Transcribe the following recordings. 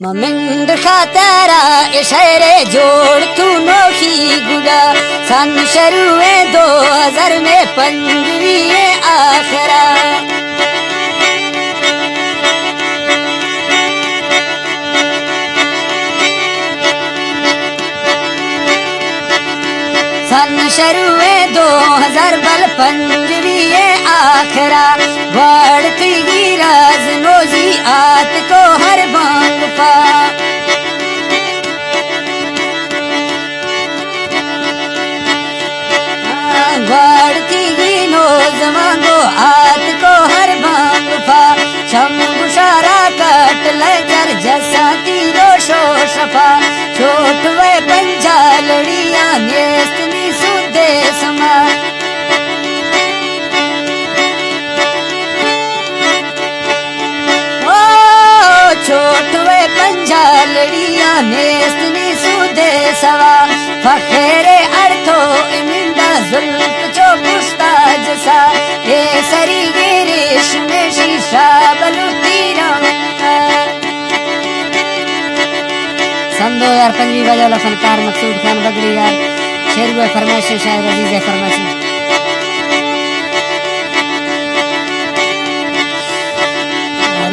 ममिंद खातारा इशारे जोड़ तू नोखी गुड़ा सन शुरुए 2000 में 15वीं आखरा सन शुरुए 2000 बल 15वीं आखरा बढ़ती गिराज नोजी आत को हर बांग पा बढ़ती गिनोज मांगो आत को हर बांग पा शम गुशारा कट लेकर जैसा तीरो शो शफा छोट वे पंजा लड़िया नेस्त नी सुदे समा छोट वे पंजा लड़िया नेस्तनी सुदे सवा फखेरे अर्थो इमिंदा जुल्फ जो पुश्ता जसा ए सरी गिरीश में शीशा बलुती रंगा सन 2005 वाला फनकार मकसूद खान बगड़ी यार शेर व फरमाइश शायर अजीज फरमाइश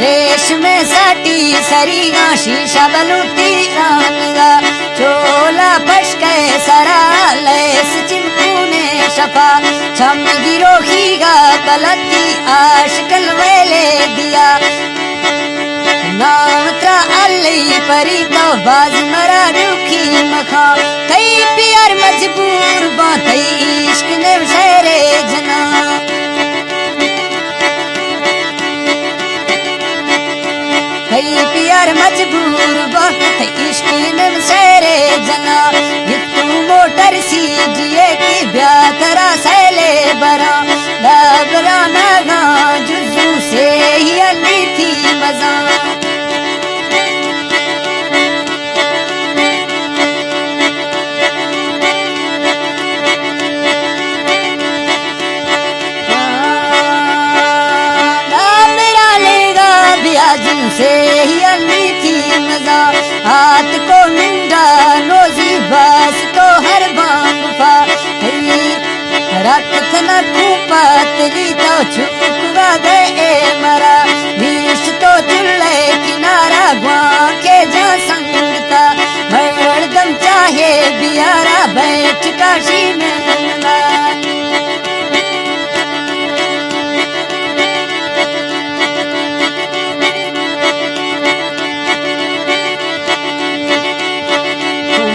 रेश में साटी सरीगा शीशा बलूटी रानगा चोला पशके सरा लेस चिमकूने शफा छम गिरोखीगा पलती आशकल वेले दिया नामत्रा अल्ली परी तो बाज मरा रुखी मखा कई प्यार मजबूर बातई इश्क ने शेरे जना कई प्यार मजबूर वक्त इश्क में शेरे जना तू मोटर सी जिए की ब्याह करा सैले बरा डबरा नगा जुजू से ही अली थी मजा से ही अली थी मजा हाथ को मिंडा नोजी बास तो हर बांग पा रख न कुपतली तो छुपवा गए मरा बीच तो चुल्ले किनारा गुआ के जा संगता हरदम चाहे बियारा बैठ काशी में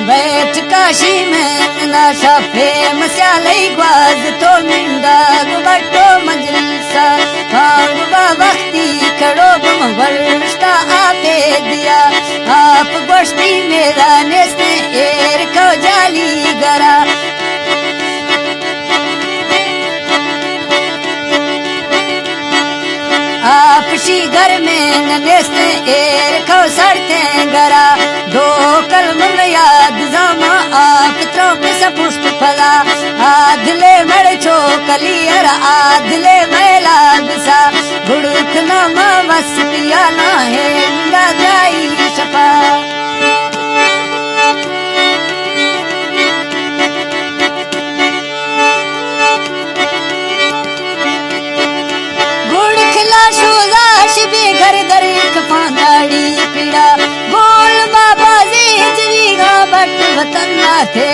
बैठ काशी में नाशा फेम स्यालई ग्वाज तो मिंडा गुबटो मजलसा भांगवा वक्ती खड़ो बम वर्षता आपे दिया आप गोश्ती मेरा नेस्ते एर को जाली गरा आप शी घर में नेस्ते एर को सड़ते गरा दो कलम में याद जामा आप त्रोक से पुष्ट फला आदले मड़ चो कलियर आदले मैला बिसा गुड़ुक नामा वस्तिया ना है मिला जाई शफा गुड़ खिला शुदाश भी घर घर कफांदाड़ी पीड़ा बोल बाबा जी बट वतन थे